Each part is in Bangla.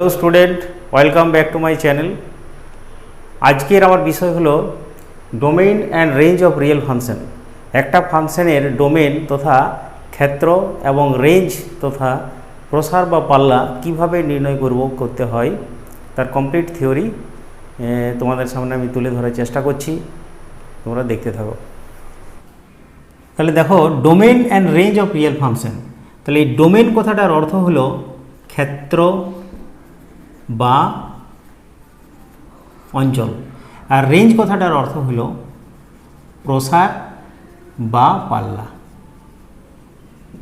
Hello student, welcome back to my channel. আজকের আমার বিষয় হলো domain and range of real function. একটা ফাংশনের ডোমেন তথা ক্ষেত্র এবং রেঞ্জ তথা প্রসার বা পাল্লা কিভাবে নির্ণয় করতে হয় তার কমপ্লিট থিওরি তোমাদের সামনে আমি তুলে ধরার চেষ্টা করছি, তোমরা দেখতে থাকো। তাহলে দেখো, domain and range of real function. তাহলে এই ডোমেন কথাটার অর্থ হলো ক্ষেত্র বা অঞ্চল, আর রেঞ্জ কথাটার অর্থ হলো প্রসার বা পাল্লা।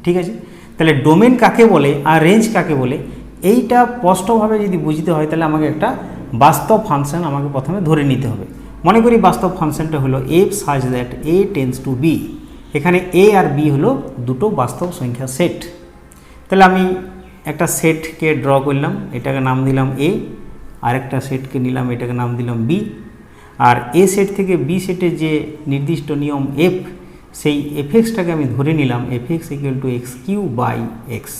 ঠিক আছে, তাহলে ডোমেন কাকে বলে আর রেঞ্জ কাকে বলে এইটা স্পষ্টভাবে যদি বুঝতে হয় তাহলে আমাকে একটা বাস্তব ফাংশন আমাকে প্রথমে ধরে নিতে হবে। মনে করি বাস্তব ফাংশনটা হলো f such that A tends to B. এখানে এ আর বি হলো দুটো বাস্তব সংখ্যা সেট। তাহলে আমি একটা সেটকে ড্র করলাম, এটাকে নাম দিলাম এ, আর একটা সেটকে নিলাম, এটাকে নাম দিলাম বি। আর এ সেট থেকে বি সেটের যে নির্দিষ্ট নিয়ম এফ, সেই এফএক্সটাকে আমি ধরে নিলাম f x equal to x Q by x.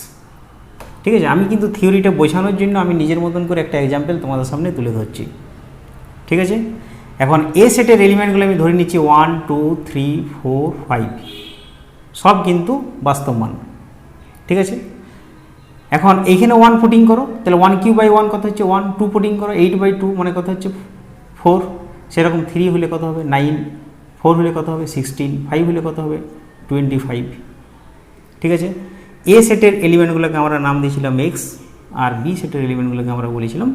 ঠিক আছে, আমি কিন্তু থিওরিটা বোঝানোর জন্য আমি নিজের মতন করে একটা এক্সাম্পল তোমাদের সামনে তুলে ধরছি। ঠিক আছে, এখন এ সেটের এলিমেন্টগুলো আমি ধরে নিচ্ছি 1 2 3 4 5, সব কিন্তু বাস্তব মান। ঠিক আছে, এখন এইখানে 1 পুটিং করো, তাহলে 1 কিউ বাই 1 কত হচ্ছে 1, 2 পুটিং করো 8 বাই 2 মানে কত হচ্ছে 4, সেরকম 3 হলে কত হবে 9, 4 হলে কত হবে 16, 5 হলে কত হবে 25। ঠিক আছে, এ সেটের এলিমেন্টগুলোকে আমরা নাম দিয়েছিলাম এক্স, আর বি সেটের এলিমেন্টগুলোকে আমরা বলেছিলাম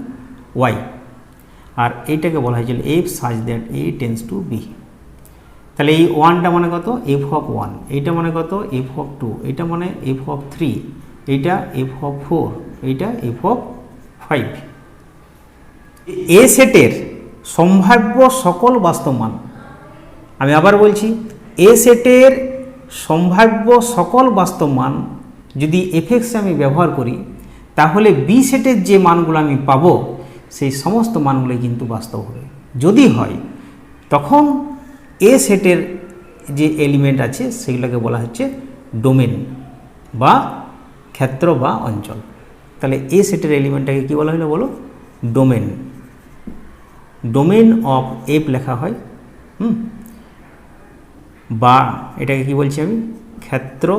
ওয়াই, আর এইটাকে বলা হয়েছিল f such that A tends to B. তাহলে এই 1টা মানে কত এফ অফ 1, এইটা মানে কত এফ অফ 2, এইটা মানে এফ অফ 3, এইটা এফ অফ 4, এইটা এফ অফ 5। এ সেটের সম্ভাব্য সকল বাস্তব মান, আমি আবার বলছি, এ সেটের সম্ভাব্য সকল বাস্তব মান যদি এফএক্স আমি ব্যবহার করি, তাহলে বি সেটের যে মানগুলো আমি পাবো সেই সমস্ত মানগুলো কিন্তু বাস্তব হবে। যদি হয় তখন এ সেটের যে এলিমেন্ট আছে সেগুলোকে বলা হচ্ছে ডোমেন বা ক্ষেত্র বা অঞ্চল। তাহলে এ সেটের এলিমেন্টটাকে কী বলা হলো বলো, ডোমেন। ডোমেন অফ এফ লেখা হয়, বা এটাকে কি বলছি আমি, ক্ষেত্র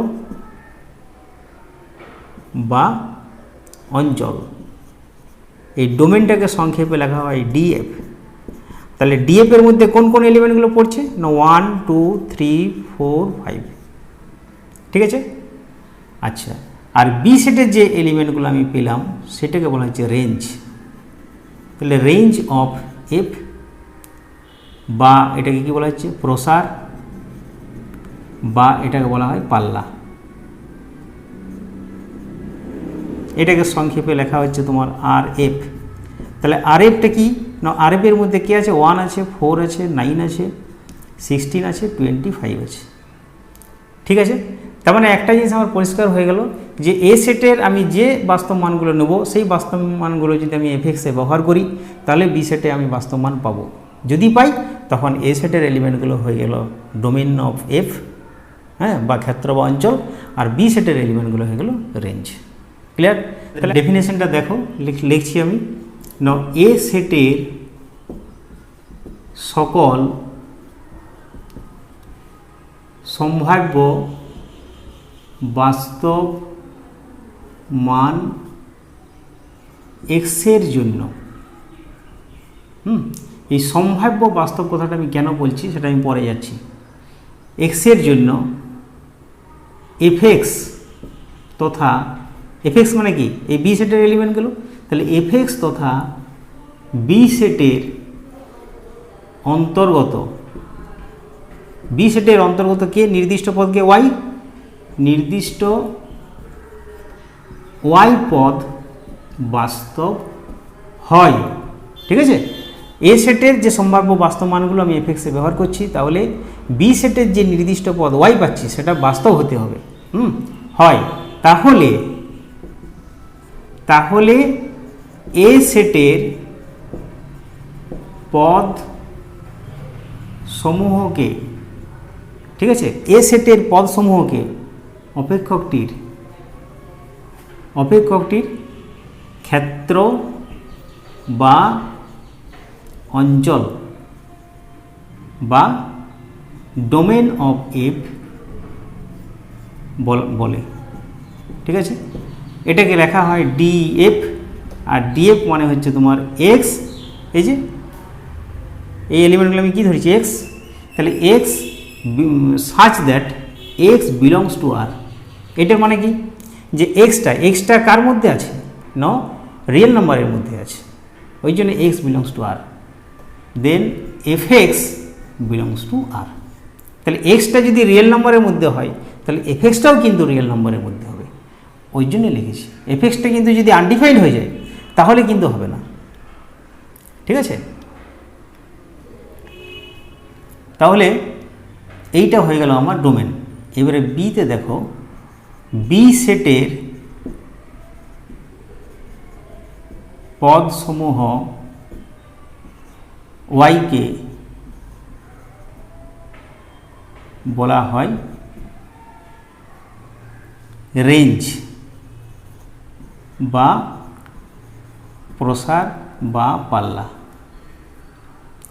বা অঞ্চল। এই ডোমেনটাকে সংক্ষেপে লেখা হয় ডিএফ। তাহলে ডিএফ এর মধ্যে কোন কোন এলিমেন্টগুলো পড়ছে না 1 2 3 4 5। ঠিক আছে, আচ্ছা, আর বি সেটের যে এলিমেন্টগুলো আমি পেলাম সেটাকে বলা হচ্ছে রেঞ্জ। তাহলে রেঞ্জ অফ এফ, বা এটাকে কি বলা হচ্ছে প্রসার, বা এটাকে বলা হয় পাল্লা। এটাকে সংক্ষেপে লেখা হচ্ছে তোমার আর এফ। তাহলে আর এফটা কি না, আর এফ এর মধ্যে কী আছে 1 আছে, 4 আছে, 9 আছে, 16 আছে, 25 আছে। ঠিক আছে, তার মানে একটা জিনিস আমার পরিষ্কার হয়ে গেল যে এ সেটের আমি যে বাস্তব মানগুলো নেব সেই বাস্তব মানগুলো যদি আমি এফএক্সে ব্যবহার করি তাহলে বি সেটে আমি বাস্তব মান পাবো। যদি পাই তখন এ সেটের এলিমেন্টগুলো হয়ে গেল ডোমেন অফ এফ, হ্যাঁ, বা ক্ষেত্র বা অঞ্চল, আর বি সেটের এলিমেন্টগুলো হয়ে গেল রেঞ্জ। ক্লিয়ার? তাহলে ডেফিনেশনটা দেখো, লিখছি আমি, না এ সেটের সকল সম্ভাব্য বাস্তব মান এক্সের জন্য, এই সম্ভাব্য বাস্তব কথাটা আমি কেন বলছি সেটা আমি পরে যাচ্ছি। এক্সের জন্য এফএক্স তথা এফএক্স মানে কি এই বি সেটের এলিমেন্টগুলো, তাহলে এফএক্স তথা বি সেটের অন্তর্গত, বি সেটের অন্তর্গত কে, নির্দিষ্ট পদকে ওয়াই, নির্দিষ্ট ওয়াই পদ বাস্তব হয়। ঠিক আছে, এ সেটের যে সম্ভাব্য বাস্তব মানগুলো আমি এফএক্সে ব্যবহার করছি, তাহলে বি সেটের যে নির্দিষ্ট পদ ওয়াই পাচ্ছি সেটা বাস্তব হতে হবে, হয়। তাহলে এ সেটের পদ সমূহকে, ঠিক আছে, এ সেটের পদ সমূহকে অপেক্ষকটির ক্ষেত্র বা অঞ্চল বা ডোমেন অফ এফ বলে। ঠিক আছে, এটাকে লেখা হয় ডিএফ, আর ডিএফ মানে হচ্ছে তোমার এক্স, এই যে এই এলিমেন্টগুলো আমি কী ধরেছি এক্স, তাহলে x such that x belongs to R. এটার মানে কি, যে এক্সটা কার মধ্যে আছে, ন রিয়েল নাম্বারের মধ্যে আছে, ওই জন্য x belongs to R, then f x belongs to R. তাহলে এক্সটা যদি রিয়েল নাম্বারের মধ্যে হয় তাহলে এফ এক্সটাও কিন্তু রিয়েল নাম্বারের মধ্যে হবে, ওই জন্য লিখেছি। এফ এক্সটা কিন্তু যদি আনডিফাইন্ড হয়ে যায় তাহলে কিন্তু হবে না। ঠিক আছে, তাহলে এইটা হয়ে গেল আমার ডোমেন। এবারে বিতে দেখো, বি সেটের পদসমূহ ওয়াইকে বলা হয় রেঞ্জ বা প্রসার বা পাল্লা।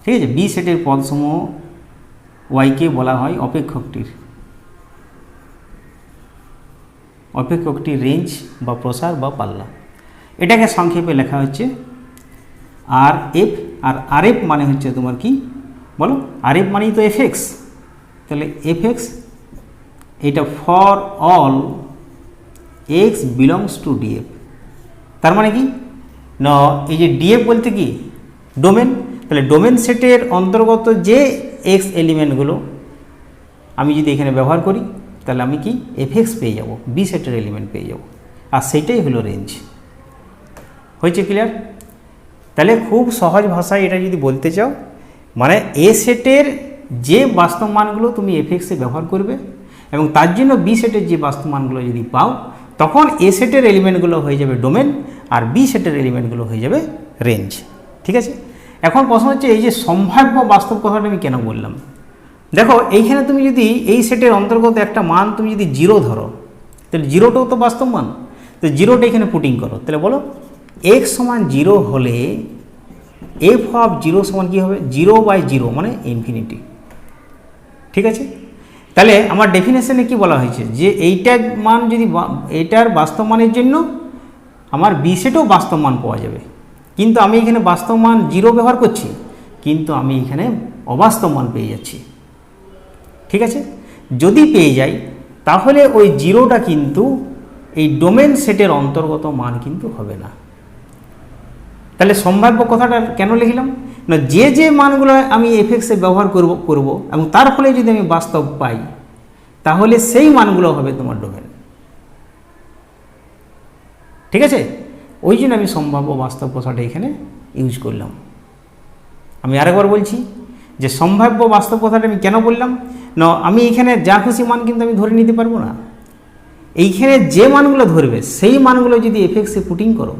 ঠিক আছে, বি সেটের পদসমূহ ওয়াইকে বলা হয় অপেক্ষকটির রেঞ্জ বা প্রসার বা পাল্লা। এটাকে সংক্ষেপে লেখা হচ্ছে আর এফ, আর আর এফ মানে হচ্ছে তোমার কি বলো, আর এফ মানেই তো এফ এক্স, তাহলে এফ এক্স এটা for all x belongs two DF. তার মানে কি না, এই যে ডিএফ বলতে কি ডোমেন, তাহলে ডোমেন সেটের অন্তর্গত যে এক্স এলিমেন্টগুলো আমি যদি এখানে ব্যবহার করি তাহলে আমি কি এফ এক্স পেয়ে যাব, বি সেটের এলিমেন্ট পেয়ে যাব, আর সেইটাই হলো রেঞ্জ। হয়েছে ক্লিয়ার? তাহলে খুব সহজ ভাষায় এটা যদি বলতে চাও, মানে এ সেটের যে বাস্তব মানগুলো তুমি এফ এক্সে ব্যবহার করবে এবং তার জন্য বি সেটের যে বাস্তব মানগুলো যদি পাও, তখন এ সেটের এলিমেন্টগুলো হয়ে যাবে ডোমেন আর বি সেটের এলিমেন্টগুলো হয়ে যাবে রেঞ্জ। ঠিক আছে, এখন প্রশ্ন হচ্ছে এই যে সম্ভাব্য বাস্তব কথাটা আমি কেন বললাম। দেখো এইখানে তুমি যদি এই সেটের অন্তর্গত একটা মান তুমি যদি জিরো ধরো, তাহলে জিরোটাও তো বাস্তব মান, তো জিরোটা এখানে পুটিং করো, তাহলে বলো এক্স সমান জিরো হলে এফ অফ জিরো সমান কী হবে, জিরো বাই জিরো মানে ইনফিনিটি। ঠিক আছে, তাহলে আমার ডেফিনেশনে কি বলা হয়েছে যে এইটার মান যদি এইটার বাস্তব মানের জন্য আমার বি সেটেও বাস্তব মান পাওয়া যাবে, কিন্তু আমি এখানে বাস্তব মান জিরো ব্যবহার করছি, কিন্তু আমি এখানে অবাস্তব মান পেয়ে যাচ্ছি। ঠিক আছে, যদি পেয়ে যাই তাহলে ওই জিরোটা কিন্তু এই ডোমেন সেটের অন্তর্গত মান কিন্তু হবে না। তাহলে সম্ভাব্য কথাটা কেন লিখলাম না, যে যে মানগুলো আমি এফ এক্সে ব্যবহার করব এবং তার ফলে যদি আমি বাস্তব পাই তাহলে সেই মানগুলো হবে তোমার ডোমেন। ঠিক আছে, ওই জন্য আমি সম্ভাব্য বাস্তব কথাটা এখানে ইউজ করলাম। আমি আরেকবার বলছি যে সম্ভাব্য বাস্তব কথাটা আমি কেন বললাম না, আমি এখানে যা খুশি মান কিন্তু আমি ধরে নিতে পারবো না, এইখানে যে মানগুলো ধরবে সেই মানগুলো যদি এফ এক্সে পুটিং করো,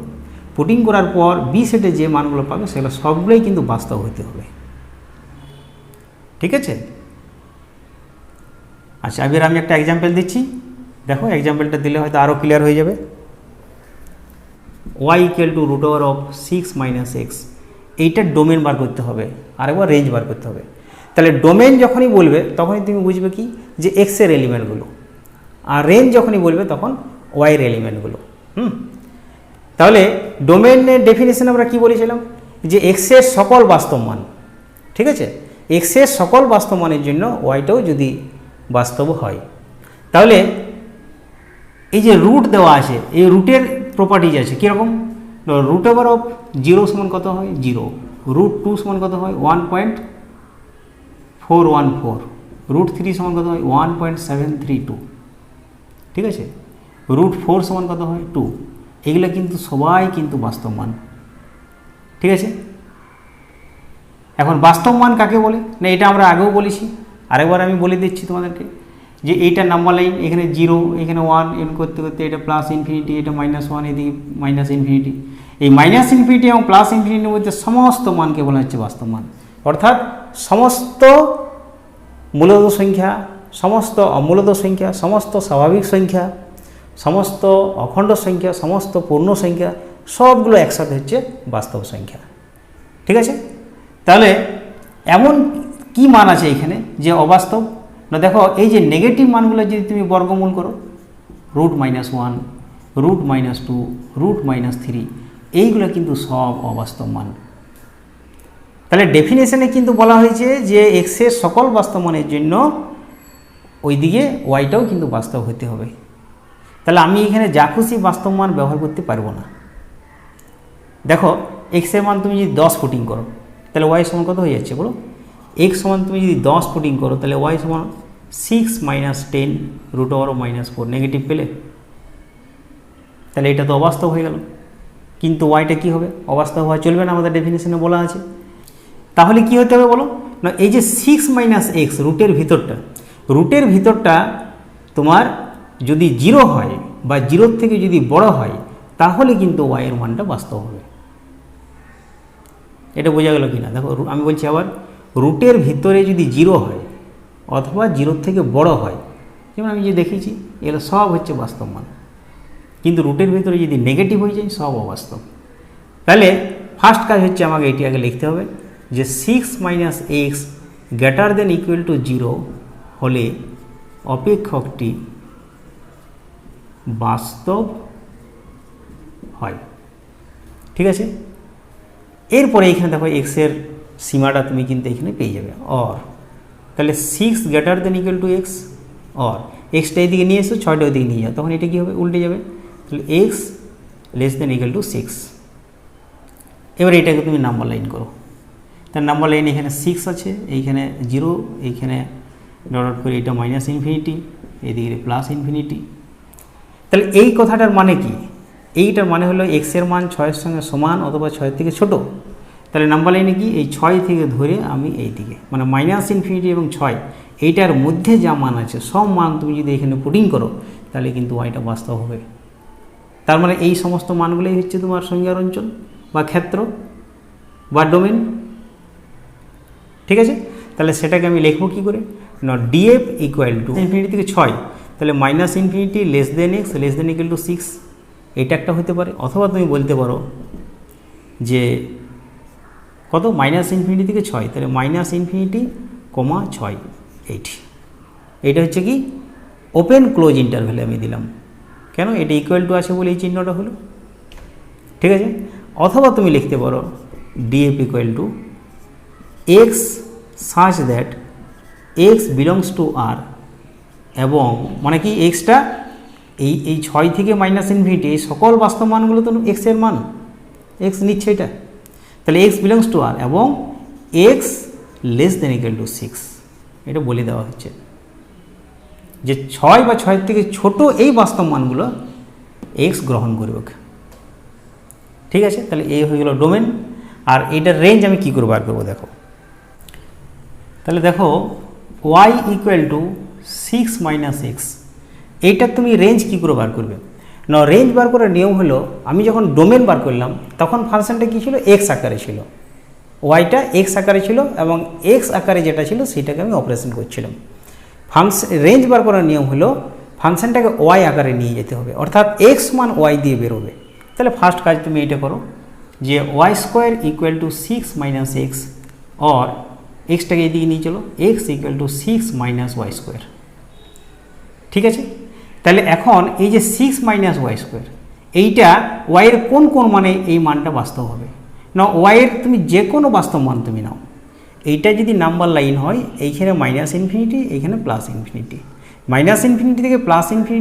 পুটিং করার পর বি সেটে যে মানগুলো পাবে সেগুলো সবগুলোই কিন্তু বাস্তব হতে হবে। ঠিক আছে, আচ্ছা এবার আমি একটা এক্সাম্পল দিচ্ছি, দেখো এক্সাম্পলটা দিলে হয়তো আরও ক্লিয়ার হয়ে যাবে। y equal to root over of 6 minus x, এইটার ডোমেন বার করতে হবে, আরেকবার রেঞ্জ বার করতে হবে। তাহলে ডোমেন যখনই বলবে তখনই তুমি বুঝবে কি যে এক্সের এলিমেন্টগুলো, আর রেঞ্জ যখনই বলবে তখন ওয়াইয়ের এলিমেন্টগুলো। তাহলে ডোমেনের ডেফিনেশন আমরা কি বলেছিলাম যে এক্সের সকল বাস্তব মান। ঠিক আছে, এক্সের সকল বাস্তব মানের জন্য ওয়াইটাও যদি বাস্তব হয়, তাহলে এই যে রুট দেওয়া আছে, এই রুটের প্রপার্টিজ আছে কীরকম, রুট ওভার অফ জিরো সমান কত হয় জিরো, রুট টু সমান কত হয় 1.414, রুট থ্রি সমান কত হয় 1.732। ঠিক আছে, রুট ফোর সমান কত হয় 2, এগুলো কিন্তু সবাই কিন্তু বাস্তব মান। ঠিক আছে, এখন বাস্তব মান কাকে বলে না, এটা আমরা আগেও বলেছি, আরেকবার আমি বলে দিচ্ছি তোমাদেরকে যে এইটা নাম্বার লাইন, এখানে জিরো, এখানে ওয়ান, এন করতে করতে এটা প্লাস ইনফিনিটি, এটা -1, এদিকে মাইনাস ইনফিনিটি। এই মাইনাস ইনফিনিটি এবং প্লাস ইনফিনিটির মধ্যে সমস্ত মানকে বলা হচ্ছে বাস্তব মান, অর্থাৎ সমস্ত মূলদ সংখ্যা, সমস্ত অমূলদ সংখ্যা, সমস্ত স্বাভাবিক সংখ্যা, সমস্ত অখণ্ড সংখ্যা, সমস্ত পূর্ণ সংখ্যা সবগুলো একসাথে হচ্ছে বাস্তব সংখ্যা। ঠিক আছে, তাহলে এমন কি মান আছে এখানে যে অবাস্তব? না দেখো, এই যে নেগেটিভ মানগুলো যদি তুমি বর্গমূল করো, √-1, √-2, √-3, এইগুলো কিন্তু সব অবাস্তব মান। তাহলে ডেফিনেশনে কিন্তু বলা হয়েছে যে এক্সের সকল বাস্তব মানের জন্য ওইদিকে ওয়াইটাও কিন্তু বাস্তব হতে হবে। তাহলে আমি এখানে যা খুশি বাস্তব মান ব্যবহার করতে পারবো না। দেখো, এক্সের মান তুমি যদি 10 পুটিং করো তাহলে ওয়াই সমান কত হয়ে যাচ্ছে বলো? এক্স সমান তুমি যদি 10 পুটিং করো তাহলে ওয়াই সমান 6 - 10 √-4 নেগেটিভ পেলে, তাহলে এটা তো অবাস্তব হয়ে গেল। কিন্তু ওয়াইটা কি হবে? অবাস্তব হওয়া চলবে না, আমাদের ডেফিনেশনে বলা আছে। তাহলে কি হতে হবে বলো? না এই যে 6 - x রুটের ভিতরটা তোমার যদি 0 হয় বা 0 থেকে যদি বড় হয় তাহলে কিন্তু ওয়াইয়ের মানটা বাস্তব হবে। এটা বোঝা গেল কি না? দেখো আমি বলছি আবার, রুটের ভিতরে যদি 0 হয় অথবা 0 থেকে বড় হয়, যেমন আমি যে দেখেছি এগুলো সব হচ্ছে বাস্তব মান। কিন্তু রুটের ভিতরে যদি নেগেটিভ হয়ে যায় সব অবাস্তব। তাহলে ফার্স্ট কাজ হচ্ছে আমাকে এটি আগে লিখতে হবে যে 6 - x greater than equal to 0 হলে অপেক্ষকটি বাস্তব হয়। ঠিক আছে, এরপরে এখানে দেখো এক্সের সীমাটা তুমি কিন্তু এখানে পেয়ে যাবে অর। তাহলে 6 greater than equal two x or extra এদিকে নিয়ে এসো, 6টা ওইদিকে নিয়ে যাও, তখন এটা কী হবে? উল্টে যাবে। তাহলে x less than equal to 6। এবার এটাকে তুমি নাম্বার লাইন করো। তার নাম্বার লাইন এখানে 6 আছে, এইখানে 0, এইখানে ডট করে এটা -∞, এদিকে +∞। তাহলে এই কথাটার মানে কি? এইটার মানে হলো এক্সের মান 6-এর সঙ্গে সমান অথবা 6-এর থেকে ছোট। তাহলে নাম্বার লাইনে কি এই 6 থেকে ধরে আমি এই দিকে মানে -∞ এবং 6 এইটার মধ্যে যা মান আছে সব মান তুমি যদি এখানে পুটিং করো তাহলে কিন্তু ওয়াইটা বাস্তব হবে। তার মানে এই সমস্ত মানগুলোই হচ্ছে তোমার সংজ্ঞার অঞ্চল বা ক্ষেত্র বা ডোমেন। ঠিক আছে, তাহলে সেটাকে আমি লিখবো কী করে? না ডিএফ ইকুয়াল টু ∞ থেকে 6, তাহলে -∞ less then x less than equal to 6, এটা একটা হতে পারে। অথবা তুমি বলতে পারো যে কত -∞ থেকে 6, তাহলে -∞, 6 এইটা হচ্ছে কি ওপেন ক্লোজ ইন্টারভ্যালে আমি দিলাম। কেন? এটা ইকুয়াল টু আছে বলে এই চিহ্নটা হলো। ঠিক আছে, অথবা তুমি লিখতে পারো D f equal to x such that x belongs to R, এবং মানে কি এক্সটা এই 6 থেকে -∞ এই সকল বাস্তব মানগুলো তো এক্সের মান, এক্স নিচ্ছে এটা। তাহলে এক্স বিলংস টু আর এবং x less than equal to 6, এটা বলে দেওয়া হচ্ছে যে 6 বা 6 থেকে ছোট এই বাস্তব মানগুলো এক্স গ্রহণ করবে। ঠিক আছে, তাহলে এই হয়ে গেল ডোমেন। আর এটার রেঞ্জ আমি কী করে বার করবো দেখো। তাহলে দেখো y ইকুয়াল টু 6 - x, এইটার তুমি রেঞ্জ কী করে বার করবে? না রেঞ্জ বার করার নিয়ম হলো, আমি যখন ডোমেন বার করলাম তখন ফাংশনটা কী ছিল? এক্স আকারে ছিল, ওয়াইটা এক্স আকারে ছিল এবং এক্স আকারে যেটা ছিল সেটাকে আমি অপারেশন করছিলাম। রেঞ্জ বার করার নিয়ম হলো ফাংশনটাকে ওয়াই আকারে নিয়ে যেতে হবে, অর্থাৎ এক্স মান ওয়াই দিয়ে বেরোবে। তাহলে ফার্স্ট কাজ তুমি এটা করো যে y² equal to 6 - x or এক্সটাকে এদিকে নিয়ে চলো, x ইকুয়াল টু 6 - y²। ঠিক আছে, তাহলে এখন এই যে 6 - y², এইটা ওয়াইয়ের কোন কোন মানে এই মানটা বাস্তব হবে? না ওয়াইয়ের তুমি যে কোনো বাস্তব মান তুমি নাও, এইটা যদি নাম্বার লাইন হয় এইখানে -∞, এইখানে +∞, -∞ থেকে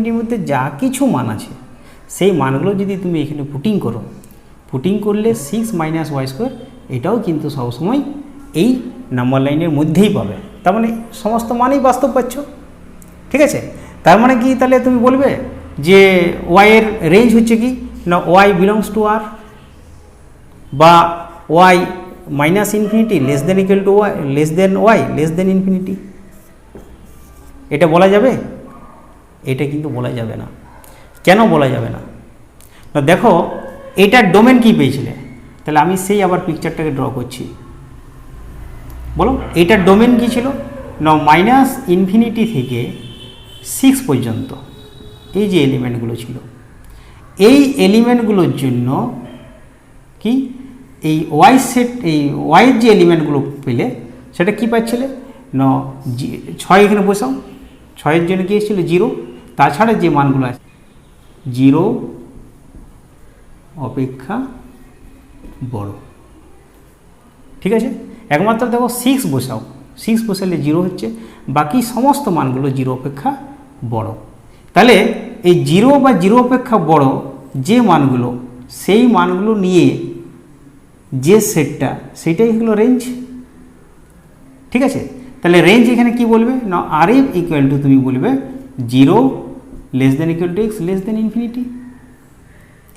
+∞ মধ্যে যা কিছু মান আছে সেই মানগুলো যদি তুমি এখানে পুটিং করো, পুটিং করলে 6 - y² এটাও কিন্তু সবসময় এই নাম্বার লাইনের মধ্যেই পাবে। তার মানে সমস্ত মানেই বাস্তব পাচ্ছ। ঠিক আছে, তার মানে কি তাহলে তুমি বলবে যে ওয়াইয়ের রেঞ্জ হচ্ছে কি? না ওয়াই বিলংস টু আর বা y -∞ less than equal to y less than y less than ∞, এটা বলা যাবে? এটা কিন্তু বলা যাবে না। কেন বলা যাবে না? না দেখো এটার ডোমেন কি পেয়েছিলে, তাহলে আমি সেই আবার পিকচারটাকে ড্র করছি। বলো এটার ডোমেন কি ছিল? না -∞ থেকে 6 পর্যন্ত এই যে এলিমেন্টগুলো ছিল, এই এলিমেন্টগুলোর জন্য কি এই ওয়াই সেট, এই ওয়াইয়ের যে এলিমেন্টগুলো পেলে সেটা কি পাচ্ছিলে না 6 এখানে বসাও, 6-এর জন্য কি এসেছিল 0, তাছাড়া যে মানগুলো আছে 0 অপেক্ষা বড়। ঠিক আছে, একমাত্র দেখো 6 বসাও, 6 বসালে 0 হচ্ছে, বাকি সমস্ত মানগুলো 0 অপেক্ষা বড়। তাহলে এই 0 বা 0 অপেক্ষা বড় যে মানগুলো, সেই মানগুলো নিয়ে যে সেটটা, সেটাই হলো রেঞ্জ। ঠিক আছে, তাহলে রেঞ্জ এখানে কি বলবে না আর এফ ইকুয়াল টু তুমি বলবে 0 less than equal to x less than infinity,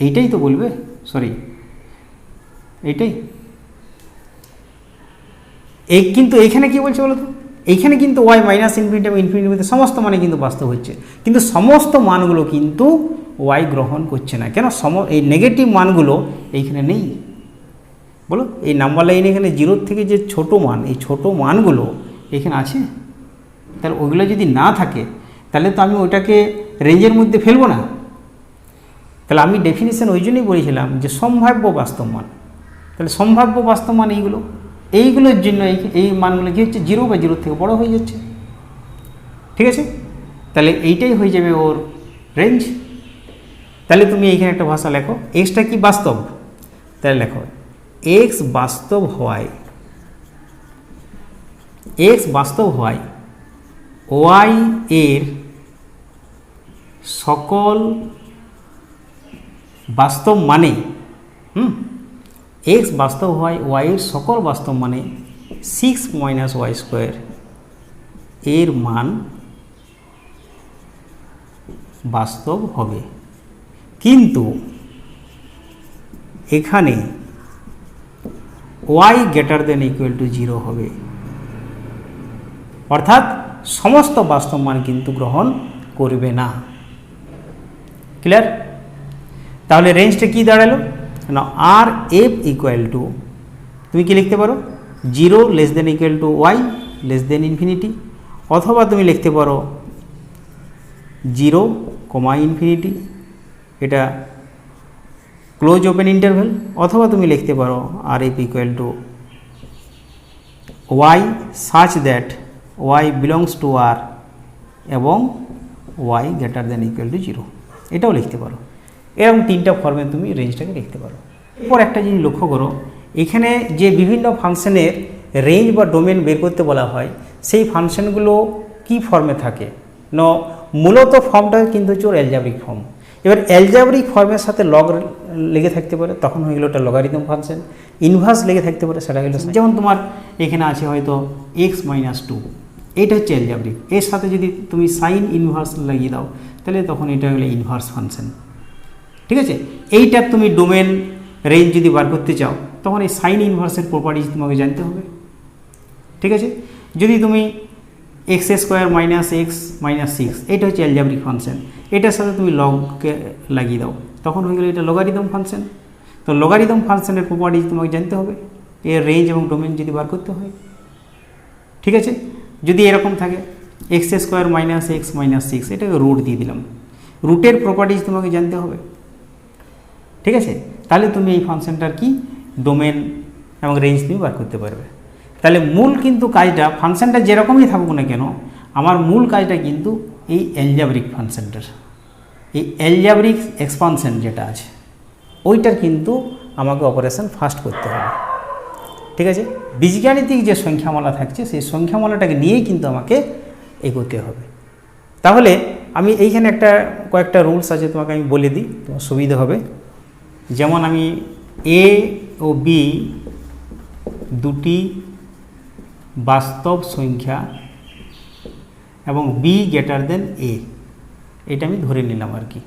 এইটাই তো বলবে, সরি এইটাই। এই কিন্তু এইখানে কি বলছে বলো তো, এইখানে কিন্তু ওয়াই মাইনাস ইনফিনিটি এবং ইনফিনিটির মধ্যে সমস্ত মানে কিন্তু বাস্তব হচ্ছে, কিন্তু সমস্ত মানগুলো কিন্তু ওয়াই গ্রহণ করছে না। কেন? এই নেগেটিভ মানগুলো এইখানে নেই। বলো, এই নাম্বার লাইন এখানে 0 থেকে যে ছোট মান, এই ছোট মানগুলো এখানে আছে, তাহলে ওইগুলো যদি না থাকে তাহলে তো আমি ওইটাকে রেঞ্জের মধ্যে ফেলবো না। তাহলে আমি ডেফিনিশন ওই জন্যই বলেছিলাম যে সম্ভাব্য বাস্তব মান। তাহলে সম্ভাব্য বাস্তব মান এইগুলোর জন্য এই মানগুলো কী হচ্ছে 0 বা 0 থেকে বড় হয়ে যাচ্ছে। ঠিক আছে, তাহলে এইটাই হয়ে যাবে ওর রেঞ্জ। তাহলে তুমি এইখানে একটা ভাষা লেখো, এক্সটা কি বাস্তব, তাহলে লেখো এক্স বাস্তব হওয়ায়, এক্স বাস্তব হওয়ায় ওয়াই এর সকল বাস্তব মানে, এক্স বাস্তব হয় ওয়াই এর সকল বাস্তব মানে 6 মাইনাস ওয়াই স্কোয়ার এর মান বাস্তব হবে, কিন্তু এখানে y greater than equal to 0 হবে, অর্থাৎ সমস্ত বাস্তব মান কিন্তু গ্রহণ করবে না। ক্লিয়ার? তাহলে রেঞ্জটা কি দাঁড়ালো না আর এফ ইকুয়াল টু তুমি কি লিখতে পারো 0 less than equal to y less than infinity, অথবা তুমি লিখতে পারো 0 কমা ইনফিনিটি, এটা ক্লোজ ওপেন ইন্টারভেল, অথবা তুমি লিখতে পারো R f equal to y such that y belongs to R এবং y greater than equal to 0, এটাও লিখতে পারো। এরকম 3টা ফর্মে তুমি রেঞ্জটাকে লিখতে পারো। এরপর একটা জিনিস লক্ষ্য করো, এখানে যে বিভিন্ন ফাংশনের রেঞ্জ বা ডোমেন বের করতে বলা হয়, সেই ফাংশনগুলো কি ফর্মে থাকে না, মূলত ফর্মটা কিন্তু হচ্ছে ওর অ্যালজাব্রিক ফর্ম। এবার অ্যালজাব্রিক ফর্মের সাথে লগ লেগে থাকতে পারে, তখন হয়ে গেলো ওটা লগারিদম ফাংশন। ইনভার্স লেগে থাকতে পারে, সেটা হলো যেমন তোমার এখানে আছে হয়তো এক্স মাইনাস 2, এটা হচ্ছে অ্যালজাব্রিক, এর সাথে যদি তুমি সাইন ইনভার্স লাগিয়ে দাও তাহলে তখন এটা হলো ইনভার্স ফাংশন। ঠিক আছে, এইটার তুমি ডোমেন রেঞ্জ যদি বার করতে চাও তখন এই সাইন ইনভার্সের প্রপার্টিজ তোমাকে জানতে হবে। ঠিক আছে, যদি তুমি x square minus x minus 6, এটা হচ্ছে অ্যালজাব্রিক ফাংশন, এটার সাথে তুমি লগকে লাগিয়ে দাও তখন হয়ে গেলো এটা লগারিদম ফাংশন। তো লগারিদম ফাংশনের প্রপার্টিজ তোমাকে জানতে হবে এর রেঞ্জ এবং ডোমেন যদি বার করতে হয়। ঠিক আছে, যদি এরকম থাকে x square minus x minus 6, এটাকে রুট দিয়ে দিলাম, রুটের প্রপার্টিজ তোমাকে জানতে হবে। ঠিক আছে, তাহলে তুমি এই ফাংশনটার কি ডোমেন এবং রেঞ্জ তুমি বার করতে পারবে। তাহলে মূল কিন্তু কাজটা, ফাংশনটা যেরকমই থাকুক না কেন, আমার মূল কাজটা কিন্তু এই অ্যালজাব্রিক ফাংশনটার, এই অ্যালজাব্রিক এক্সপানশন যেটা আছে ওইটার কিন্তু আমাকে অপারেশন ফার্স্ট করতে হবে। ঠিক আছে, বীজগাণিতিক যে সংখ্যামালা থাকছে সেই সংখ্যামালাটাকে নিয়েই কিন্তু আমাকে এগোতে হবে। তাহলে আমি এইখানে কয়েকটা রুলস আছে তোমাকে আমি বলে দিই, তোমার সুবিধা হবে। যেমন আমি এ ও বি দুটি বাস্তব সংখ্যা এবং বি গ্রেটার দেন এ, এটা আমি ধরে নিলাম আর কি।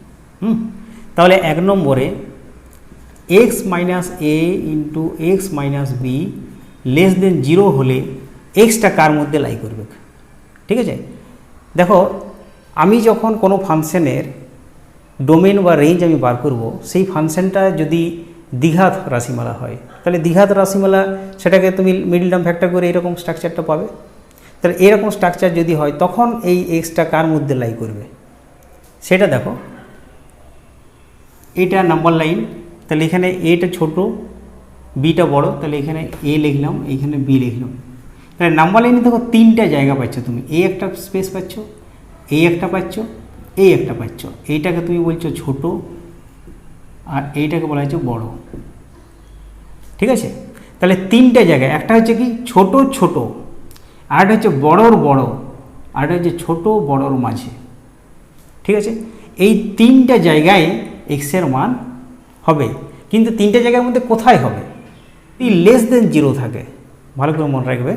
তাহলে 1 নম্বরে x minus a into x minus b less than 0 হলে এক্সটা কার মধ্যে লাই করবে। ঠিক আছে, দেখো আমি যখন কোনো ফাংশনের ডোমেন বা রেঞ্জ আমি বার করব, সেই ফাংশনটা যদি দ্বিঘাত রাশিমালা হয় তাহলে দ্বিঘাত রাশিমালা সেটাকে তুমি মিডল টার্ম ফ্যাক্টর করে এরকম স্ট্রাকচারটা পাবে। তাহলে এরকম স্ট্রাকচার যদি হয় তখন এই এক্সটা কার মধ্যে লাই করবে সেটা দেখো। এটা নাম্বার লাইন, তাহলে এখানে এটা ছোট বিটা বড়, তাহলে এখানে এ লিখলাম, এইখানে বি লিখলাম। তাহলে নাম্বার লাইনে দেখো তিনটা জায়গা পাচ্ছ তুমি, এই একটা স্পেস পাচ্ছ, এই একটা পাচ্ছ, এই একটা পাচ্ছ। এইটাকে তুমি বলছো ছোট আর এইটাকে বলা হচ্ছে বড়, ঠিক আছে? তাহলে তিনটা জায়গায়, একটা হচ্ছে কি ছোট ছোট, আরেকটা হচ্ছে বড়র বড়, আরেকটা হচ্ছে ছোট বড়র মাঝে, ঠিক আছে? এই তিনটা জায়গায় এক্সের মান হবে, কিন্তু তিনটা জায়গার মধ্যে কোথায় হবে? যদি লেস দেন জিরো থাকে, ভালো করে মনে রাখবে,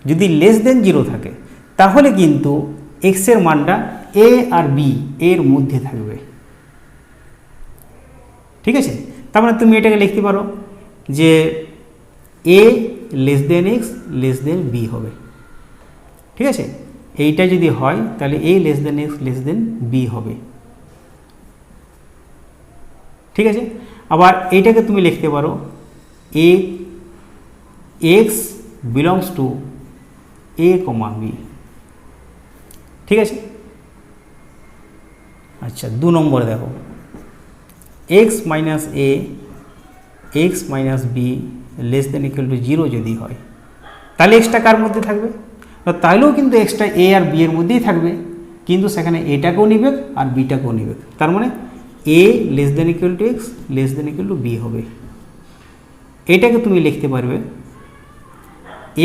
যদি লেস দেন জিরো থাকে তাহলে কিন্তু এক্সের মানটা এ আর বি এর মধ্যে থাকবে, ঠিক আছে? তার মানে তুমি এটাকে লিখতে পারো যে a less than x less than b হবে, ঠিক আছে? এইটা যদি হয় তাহলে a less than x less than b হবে, ঠিক আছে? আবার এইটাকে তুমি লিখতে পারো a x belongs to a comma b, ঠিক আছে? আচ্ছা, 2 নম্বরে দেখো x minus a x minus b less than equal to 0 যদি হয় তাহলে এক্সটা কার মধ্যে থাকবে? তাহলেও কিন্তু এক্সটা এ আর বি এর মধ্যেই থাকবে, কিন্তু সেখানে এটাকেও নিবে আর বিটাকেও নিবে। তার মানে a less than equal to x less than equal to b হবে। এটাকে তুমি লিখতে পারবে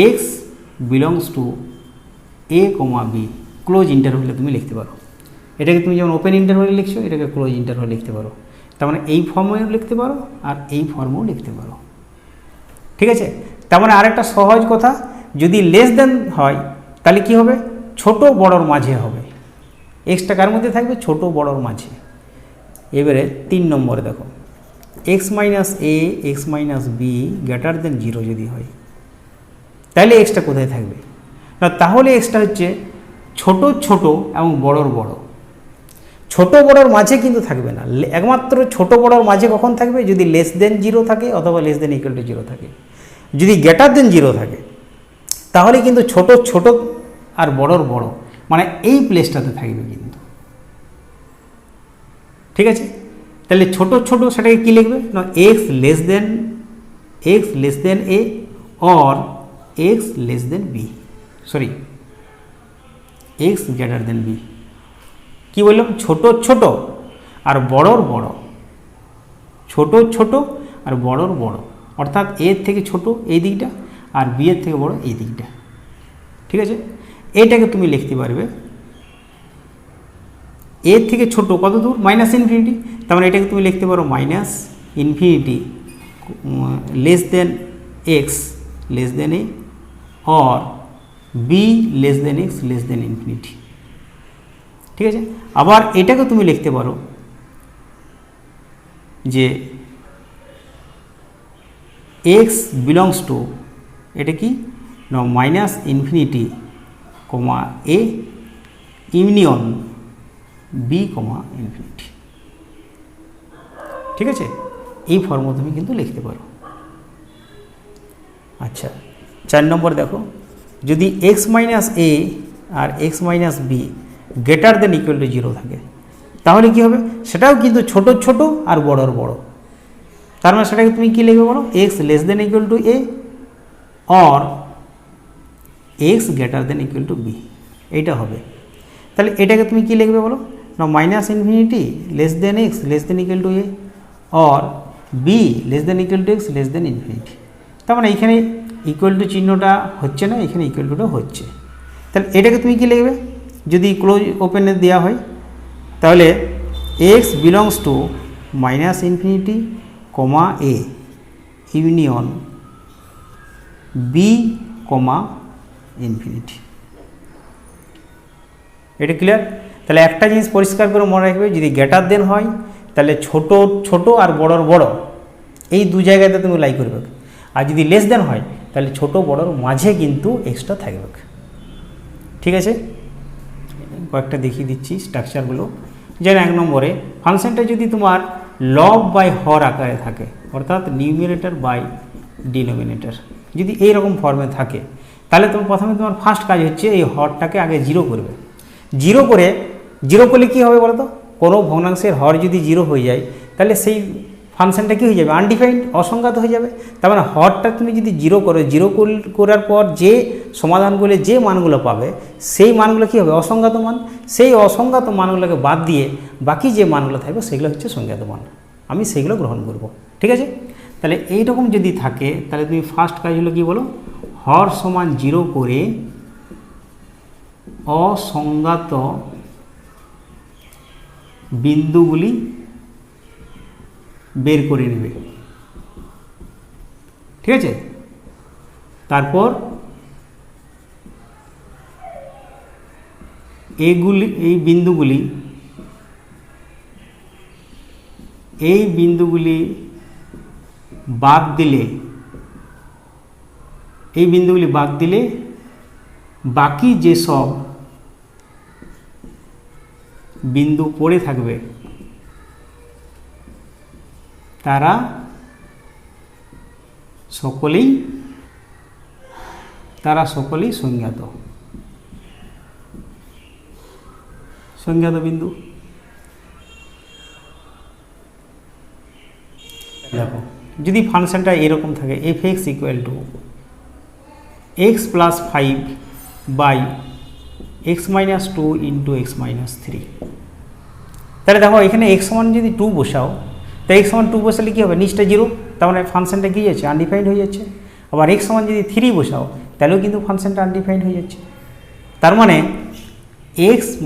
x belongs to a comma b, close ইন্টারভ্যালে তুমি লিখতে পারো। এটাকে তুমি যেমন ওপেন ইন্টারভ্যালে লিখছো, এটাকে ক্লোজ ইন্টারভ্যালে লিখতে পারো। তার মানে এই ফর্মেও লিখতে পারো আর এই ফর্মেও লিখতে পারো, ঠিক আছে? তার মানে আরেকটা সহজ কথা, যদি লেস দেন হয় তাহলে কি হবে? ছোট বড়র মাঝে হবে, এক্সটা কার মধ্যে থাকবে? ছোট বড়র মাঝে। এবারে 3 নম্বরে দেখো x minus a x minus B greater than 0 যদি হয় তাহলে এক্সটা কোথায় থাকবে? না, তাহলে এক্সটা হচ্ছে ছোট ছোট এবং বড়র বড়। ছোট বড়র মাঝে কিন্তু থাকবে না, একমাত্র ছোট বড়র মাঝে কখন থাকবে? যদি লেস দেন 0 থাকে অথবা লেস দেন ইকুয়াল টু 0 থাকে। যদি গ্রেটার দেন 0 থাকে তাহলে কিন্তু ছোট ছোট আর বড়র বড়, মানে এই প্লেসটাতে থাকবে কিন্তু, ঠিক আছে? তাহলে ছোট ছোট সেটাকে কী লিখবে? না, x less than A or x less than b, sorry x greater than b. কী বললাম? ছোট ছোট আর বড়র বড়, ছোট ছোট আর বড়র বড়, অর্থাৎ এর থেকে ছোট এই দিকটা আর বি এর থেকে বড় এই দিকটা, ঠিক আছে? এইটাকে তুমি লিখতে পারবে এর থেকে ছোট কত দূর? Minus infinity. তার মানে এটাকে তুমি লিখতে পারো minus infinity less than x less than A or B less than x less than infinity, ঠিক আছে? আবার এটাকে তুমি লিখতে পারো যে এক্স বিলংস টু, এটা কি না, মাইনাস ইনফিনিটি কমা এ ইউনিয়ন বি কমা ইনফিনিটি, ঠিক আছে? এই ফর্ম তুমি কিন্তু লিখতে পারো। আচ্ছা, 4 নম্বর দেখো যদি এক্স মাইনাস এ আর x minus B greater than equal to 0 থাকে তাহলে কি হবে? সেটাও কিন্তু ছোট ছোট আর বড়র বড়। তার মানে সেটাকে তুমি কী লিখবে বলো? X less than equal to a or x greater than equal to b, এইটা হবে। তাহলে এটাকে তুমি কী লিখবে বলো? না, minus infinity less than x less than equal to a or B less than equal to x less than infinity. তার মানে এখানে ইকুয়াল টু চিহ্নটা হচ্ছে না, এখানে ইকুয়াল টুটা হচ্ছে। তাহলে এটাকে তুমি কী লিখবে? যদি ক্লোজ ওপেনে দেওয়া হয় তাহলে x belongs to minus infinity comma A union B comma infinity. এটা ক্লিয়ার? তাহলে একটা জিনিস পরিষ্কার করে মনে রাখবে, যদি গ্রেটার দেন হয় তাহলে ছোট ছোট আর বড়র বড় এই দু জায়গাতে তুমি লাই করবে, আর যদি লেস দেন হয় তাহলে ছোট বড়র মাঝে কিন্তু এক্সট্রা থাকবে, ঠিক আছে? কয়েকটা দেখিয়ে দিচ্ছি স্ট্রাকচারগুলো। যেন 1 নম্বরে ফাংশনটা যদি তোমার লব বাই হর আকারে থাকে, অর্থাৎ নিউমিনেটর বাই ডিনোমিনেটর যদি এইরকম ফর্মে থাকে তাহলে প্রথমে তোমার ফার্স্ট কাজ হচ্ছে এই হরটাকে আগে 0 করবে। 0 করলে কী হবে বলো তো? কোনো ভগ্নাংশের হর যদি 0 হয়ে যায় তাহলে সেই ফাংশনটা কী হয়ে যাবে, আনডিফাইন্ড, অসংজ্ঞাত হয়ে যাবে। তার মানে হরটা তুমি যদি জিরো করো, জিরো করার পর যে সমাধানগুলো যে মানগুলো পাবে সেই মানগুলো কী হবে, অসংজ্ঞাত মান। সেই অসংজ্ঞাত মানগুলোকে বাদ দিয়ে বাকি যে মানগুলো থাকবে সেগুলো হচ্ছে সংজ্ঞাত মান, আমি সেগুলো গ্রহণ করব। ঠিক আছে, তাহলে এইরকম যদি থাকে তাহলে তুমি ফার্স্ট কাজ হলো কি বলো, হর সমান জিরো করে অসংজ্ঞাত বিন্দুগুলি বের করে নেবে। ঠিক আছে, তারপর এই বিন্দুগুলি বাদ দিলে, বাকি যেসব বিন্দু পড়ে থাকবে তারা সকলেই সংজ্ঞাত বিন্দু। দেখো যদি ফাংশনটা এরকম থাকে f(x) = x + 5 / x - 2 × x - 3, তাহলে দেখো এখানে x সমান যদি 2 বসাও, তাই x সমান 2 বসালে কী হবে, নিচটা জিরো, তার মানে ফাংশনটা কী যাচ্ছে, আনডিফাইন্ড হয়ে যাচ্ছে। আবার x সমান যদি 3 বসাও তাহলেও কিন্তু ফাংশনটা আনডিফাইন্ড হয়ে যাচ্ছে। তার মানে x -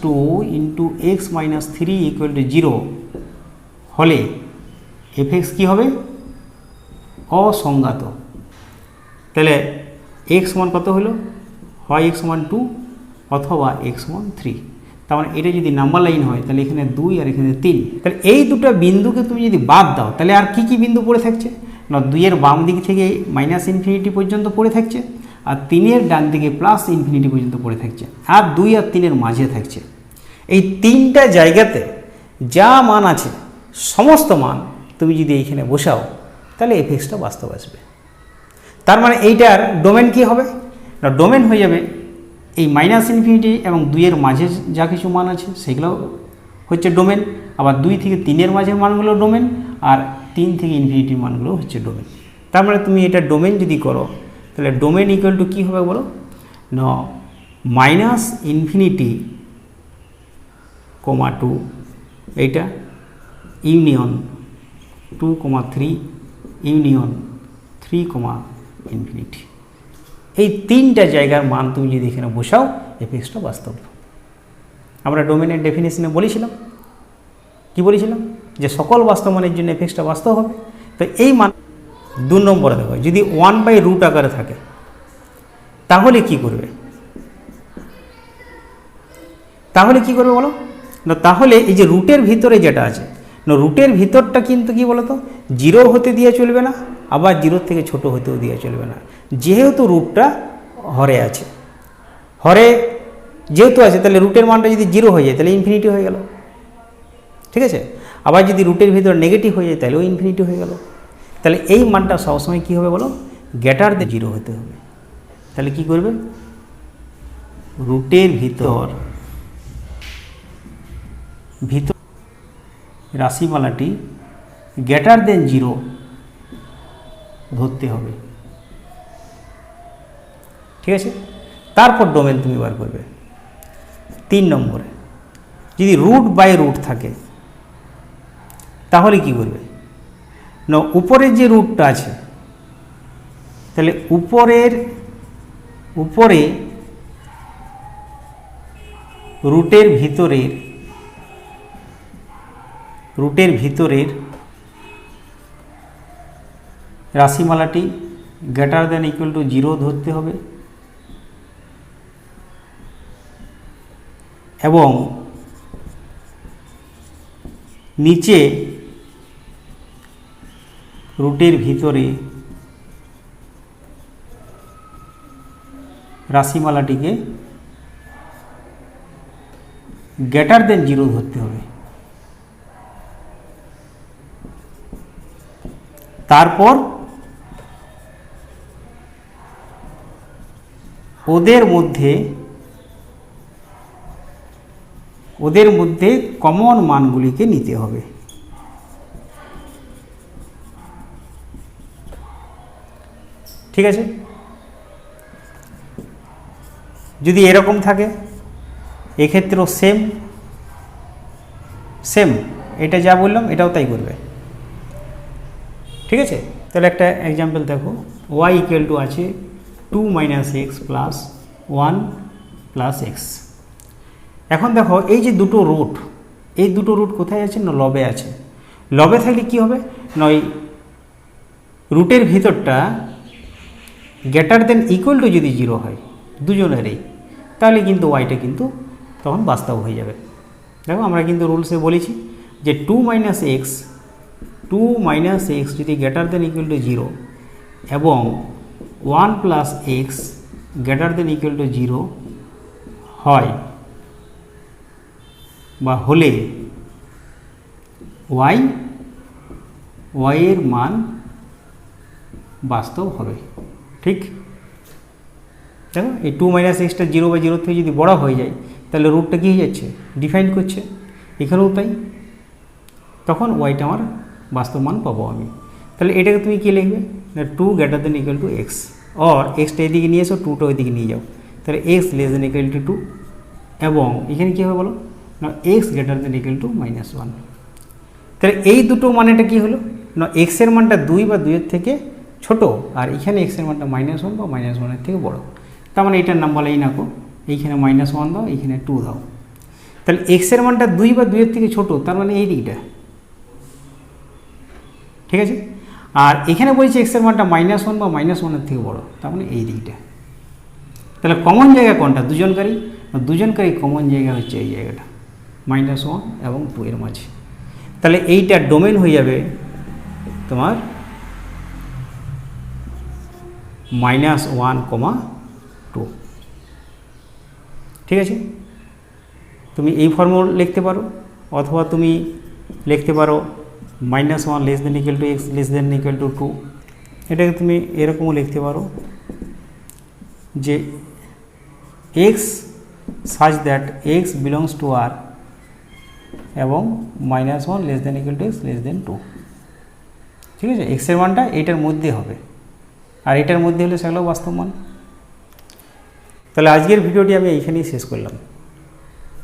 2 × x - 3 = 0 হলে f(x) কী হবে, অসংজ্ঞাত। তাহলে x সমান কত হলো, হয় x সমান 2 অথবা x সমান 3। তার মানে এটা যদি নাম্বার লাইন হয় তাহলে এখানে 2 আর এখানে 3। তাহলে এই দুটো বিন্দুকে তুমি যদি বাদ দাও তাহলে আর কি কি বিন্দু পড়ে থাকছে না, 2 এর বাম দিক থেকে -∞ পর্যন্ত পড়ে থাকছে, আর 3 এর ডান দিকে +∞ পর্যন্ত পড়ে থাকছে, আর 2 আর 3 এর মাঝে থাকছে। এই তিনটা জায়গাতে যা মান আছে সমস্ত মান তুমি যদি এইখানে বসাও তাহলে f(x)টা বাস্তব আসবে। তার মানে এইটার ডোমেন কি হবে না, ডোমেন হয়ে যাবে এই -∞ এবং 2 এর মাঝে যা কিছু মান আছে সেগুলো হচ্ছে ডোমেন, আবার 2 থেকে 3 এর মাঝের মানগুলো ডোমেন, আর 3 থেকে ∞ মানগুলো হচ্ছে ডোমেন। তার মানে তুমি এটা ডোমেন যদি করো তাহলে ডোমেন ইকুয়াল টু কী হবে বলো না, -∞, 2 এইটা ইউনিয়ন 2, 3 ইউনিয়ন 3, ∞। এই তিনটা জায়গার মান তুমি যদি এখানে বসাও f(x)টা বাস্তব। আমরা ডোমেনের ডেফিনেশনে বলেছিলাম, কি বলেছিলাম, যে সকল বাস্তব মানের জন্য f(x)টা বাস্তব হবে। তো এই মান 2 নম্বরে দেখো, যদি 1/√, আকারে থাকে তাহলে কি করবে, বলো না, তাহলে এই যে রুটের ভিতরে যেটা আছে না, রুটের ভিতরটা কিন্তু কি বলতো, 0 হতে দিয়ে চলবে না, আবার 0 থেকে ছোট হতেও দিয়ে চলবে না। যেহেতু রুটটা হরে আছে, যেহেতু আছে তাহলে রুটের মানটা যদি 0 হয়ে যায় তাহলে ∞ হয়ে গেল। ঠিক আছে, আবার যদি রুটের ভিতর নেগেটিভ হয়ে যায় তাহলেও ∞ হয়ে গেল। তাহলে এই মানটা সবসময় কী হবে বলো, > 0 হতে হবে। তাহলে কি করবে, রুটের ভিতর রাশিমালাটি > 0 ধরতে হবে। ঠিক আছে, তারপর ডোমেন তুমি বার করবে। 3 নম্বরে যদি √/√, থাকে তাহলে কি করবে না, উপরের যে রুটটা আছে তাহলে উপরে রুটের ভিতরের রাশিমালাটি > 0 ধরতে হবে, এবং নিচে রুটের ভিতরে রাশিমালাটিকে > 0 ধরতে হবে। তারপর ওদের মধ্যে কমন মানগুলিকে নিতে হবে। ঠিক আছে, যদি এরকম থাকে এক্ষেত্রেও সেম সেম, এটা যা বললাম এটাও তাই করবে। ঠিক আছে, তাহলে একটা এক্সাম্পল দেখো, y ইকুয়াল টু আছে 2 minus x plus 1 plus x. এখন দেখো এই যে দুটো রুট, এই দুটো রুট কোথায় আছে না লবে আছে। লবে থাকলে কি হবে না ওই রুটের ভিতরটা গ্রেটার দেন ইকুয়াল টু যদি 0 হয় দুজনেরই, তাহলে কিন্তু ওয়াইটা কিন্তু তখন বাস্তব হয়ে যাবে। দেখো আমরা কিন্তু রুলসে বলেছি যে 2 মাইনাস এক্স যদি গ্রেটার দেন ইকুয়াল টু 0 এবং 1 plus x greater than equal to 0 হয় বা হলে ওয়াই এর মান বাস্তব হবে। ঠিক, দেখো এই 2 মাইনাস এক্সটা 0 বা 0 থেকে যদি বড় হয়ে যায় তাহলে রুটটা কী হয়ে যাচ্ছে, ডিফাইন করছে, এখানেও তাই, তখন ওয়াইটা আমার বাস্তব মান পাবো আমি। তাহলে এটাকে তুমি কী লিখবে না 2 greater than equal to x, or extra এদিকে নিয়ে এসো 2টা ওইদিকে নিয়ে যাও, তাহলে x less than equal to 2 এবং এখানে কী হবে বলো না x greater than equal two -1। তাহলে এই দুটো মানেটা কি হলো না এক্সের মানটা 2 বা 2 এর থেকে ছোট, আর এখানে এক্সের মানটা -1 বা -1 থেকে বড়। তার মানে এটার নাম বলে এই নাকো, এইখানে -1 দাও, এইখানে 2 দাও। তাহলে এক্সের মানটা 2 বা 2 এর থেকে ছোট, তার মানে এই দিকটা। ঠিক আছে, আর এখানে বলছে এক্সের মানটা -1 বা -1 থেকে বড়, তার মানে এই দিকটা। তাহলে কমন জায়গা কোনটা, দুজনকারী কমন জায়গা হচ্ছে এই জায়গাটা, -1 এবং 2 এর মাঝে। তাহলে এইটা ডোমেন হয়ে যাবে তোমার -1, 2। ঠিক আছে, তুমি এই ফর্মুলা লিখতে পারো, অথবা তুমি লিখতে পারো -1 less than equal to x less than equal to 2। এটাকে তুমি এরকমও লিখতে পারো যে x such that x belongs to R এবং -1 less than equal to x less than 2। ঠিক আছে, এক্সের মানটা এটার মধ্যে হবে, আর এটার মধ্যে হলে সেগুলো বাস্তব মান। তাহলে আজকের ভিডিওটি আমি এইখানেই শেষ করলাম।